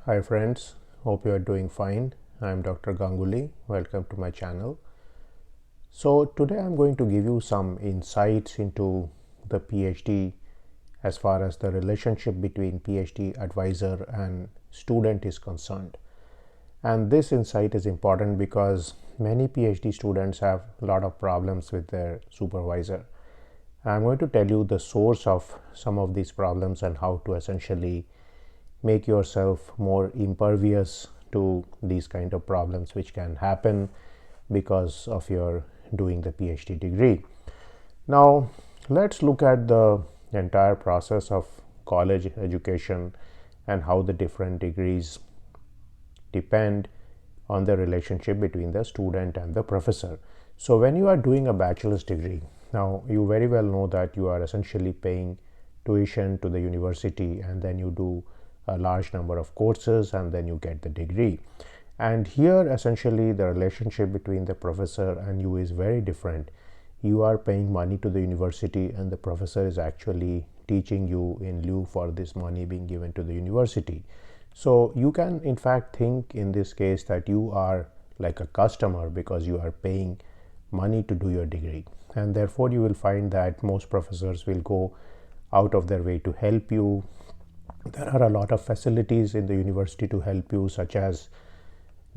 Hi friends, hope you are doing fine. I am Dr. Ganguly. Welcome to my channel. So today I'm going to give you some insights into the PhD as far as the relationship between PhD advisor and student is concerned. And this insight is important because many PhD students have a lot of problems with their supervisor. I'm going to tell you the source of some of these problems and how to essentially make yourself more impervious to these kind of problems which can happen because of your doing the PhD degree. Now let's look at the entire process of college education and how the different degrees depend on the relationship between the student and the professor. So when you are doing a bachelor's degree, now you very well know that you are essentially paying tuition to the university and then you do a large number of courses and then you get the degree. And here essentially the relationship between the professor and you is very different. You are paying money to the university and the professor is actually teaching you in lieu for this money being given to the university. So you can in fact think in this case that you are like a customer because you are paying money to do your degree, and therefore you will find that most professors will go out of their way to help you. There are a lot of facilities in the university to help you, such as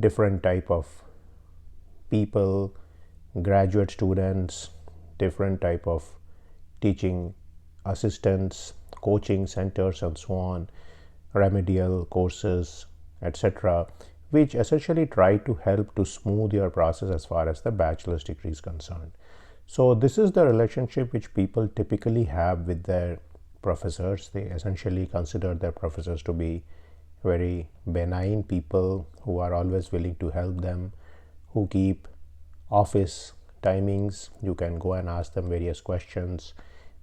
different type of people, graduate students, different type of teaching assistants, coaching centers and so on, remedial courses, etc., which essentially try to help to smooth your process as far as the bachelor's degree is concerned. So this is the relationship which people typically have with their professors. They essentially consider their professors to be very benign people who are always willing to help them, who keep office timings. You can go and ask them various questions.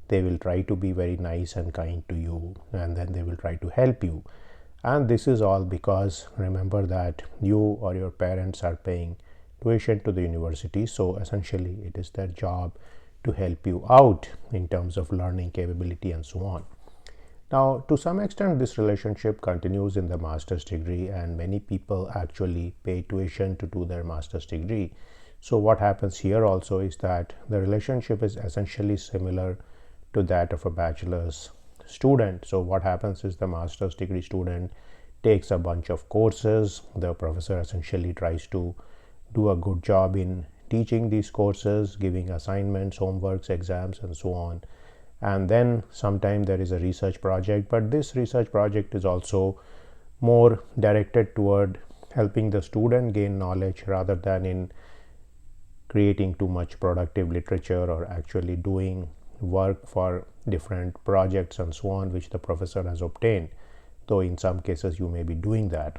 They will try to be very nice and kind to you, and then they will try to help you. And this is all because remember that you or your parents are paying tuition to the university, so essentially it is their job to help you out in terms of learning capability and so on. Now to some extent this relationship continues in the master's degree, and many people actually pay tuition to do their master's degree. So what happens here also is that the relationship is essentially similar to that of a bachelor's student. So what happens is the master's degree student takes a bunch of courses. The professor essentially tries to do a good job in teaching these courses, giving assignments, homeworks, exams and so on. And then sometime there is a research project, but this research project is also more directed toward helping the student gain knowledge rather than in creating too much productive literature or actually doing work for different projects and so on which the professor has obtained, though in some cases you may be doing that.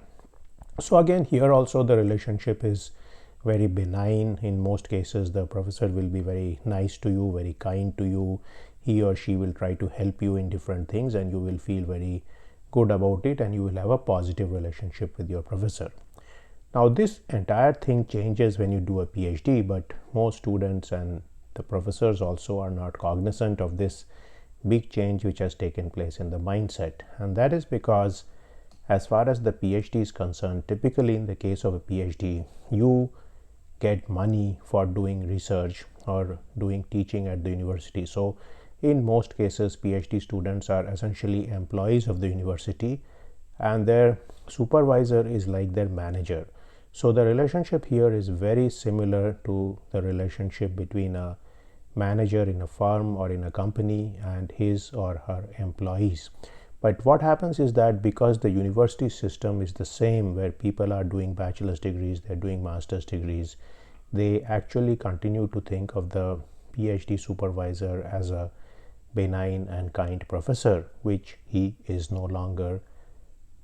So again here also the relationship is very benign. In most cases the professor will be very nice to you, very kind to you. He or she will try to help you in different things and you will feel very good about it and you will have a positive relationship with your professor. Now this entire thing changes when you do a PhD, but most students and the professors also are not cognizant of this big change which has taken place in the mindset. And that is because as far as the PhD is concerned, typically in the case of a PhD, you get money for doing research or doing teaching at the university. So in most cases PhD students are essentially employees of the university and their supervisor is like their manager. So the relationship here is very similar to the relationship between a manager in a firm or in a company and his or her employees. But what happens is that because the university system is the same, where people are doing bachelor's degrees, they're doing master's degrees, they actually continue to think of the PhD supervisor as a benign and kind professor, which he is no longer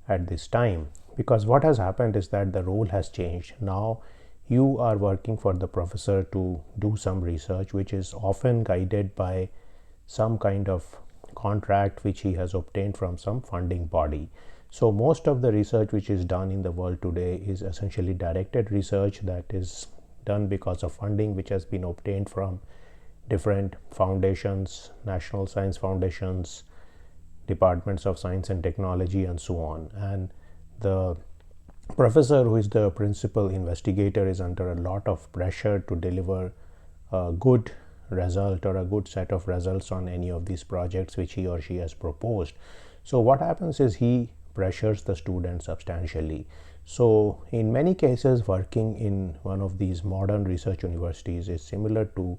at this time. Because what has happened is that the role has changed. Now you are working for the professor to do some research which is often guided by some kind of contract which he has obtained from some funding body. So most of the research which is done in the world today is essentially directed research that is done because of funding which has been obtained from different foundations, national science foundations, departments of science and technology and so on. And The professor, who is the principal investigator, is under a lot of pressure to deliver a good result or a good set of results on any of these projects which he or she has proposed. So what happens is he pressures the student substantially. So in many cases, working in one of these modern research universities is similar to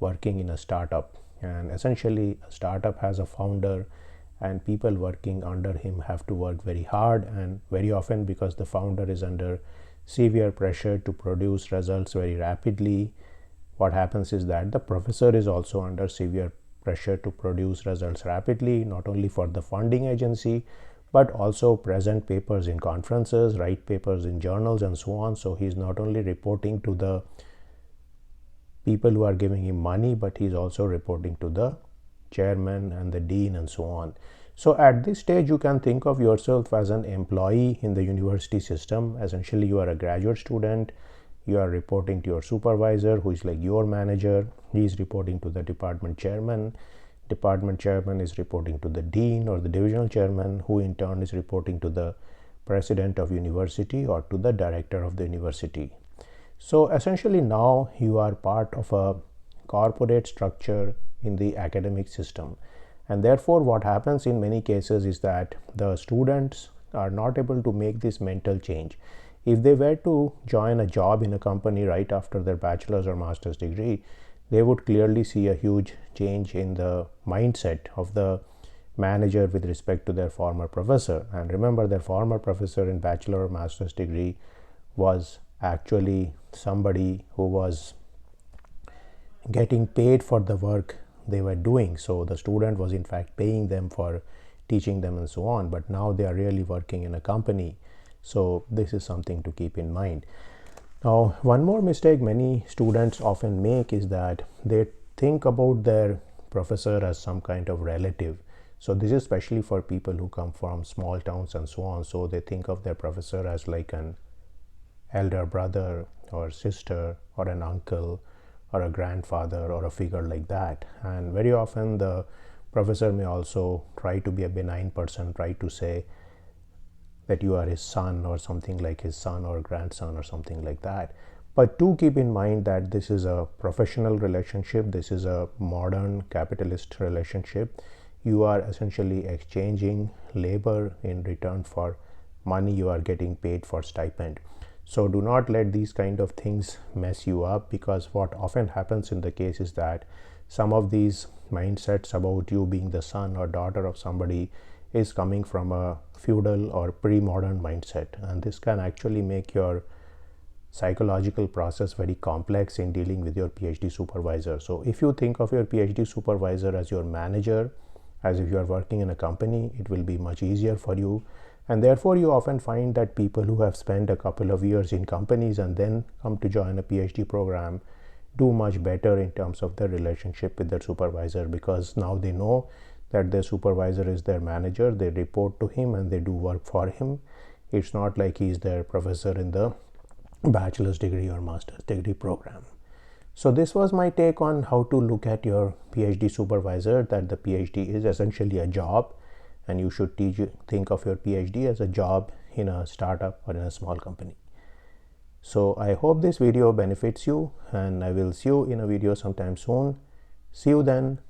working in a startup. And essentially, a startup has a founder, and people working under him have to work very hard, and very often, because the founder is under severe pressure to produce results very rapidly, what happens is that the professor is also under severe pressure to produce results rapidly, not only for the funding agency, but also present papers in conferences, write papers in journals, and so on. So he's not only reporting to the people who are giving him money, but he's also reporting to the chairman and the dean and so on. So at this stage, you can think of yourself as an employee in the university system. Essentially, you are a graduate student. You are reporting to your supervisor, who is like your manager. He is reporting to the department chairman. Department chairman is reporting to the dean or the divisional chairman, who in turn is reporting to the president of university or to the director of the university. So essentially, now you are part of a corporate structure in the academic system, and therefore what happens in many cases is that the students are not able to make this mental change. If they were to join a job in a company right after their bachelor's or master's degree, they would clearly see a huge change in the mindset of the manager with respect to their former professor. And remember, their former professor in bachelor or master's degree was actually somebody who was getting paid for the work they were doing. So the student was in fact paying them for teaching them and so on, but now they are really working in a company. So this is something to keep in mind. Now, one more mistake many students often make is that they think about their professor as some kind of relative. So this is especially for people who come from small towns and so on. So they think of their professor as like an elder brother or sister or an uncle or a grandfather or a figure like that. And very often the professor may also try to be a benign person, try to say that you are his son or something like his son or grandson or something like that. But do keep in mind that this is a professional relationship. This is a modern capitalist relationship. You are essentially exchanging labor in return for money you are getting paid for stipend. So do not let these kind of things mess you up, because what often happens in the case is that some of these mindsets about you being the son or daughter of somebody is coming from a feudal or pre-modern mindset, and this can actually make your psychological process very complex in dealing with your PhD supervisor. So if you think of your PhD supervisor as your manager, as if you are working in a company, it will be much easier for you. And therefore you often find that people who have spent a couple of years in companies and then come to join a PhD program do much better in terms of their relationship with their supervisor, because now they know that their supervisor is their manager. They report to him and they do work for him. It's not like he's their professor in the bachelor's degree or master's degree program. So this was my take on how to look at your PhD supervisor, that the PhD is essentially a job, and you should think of your PhD as a job in a startup or in a small company. So I hope this video benefits you, and I will see you in a video sometime soon. See you then.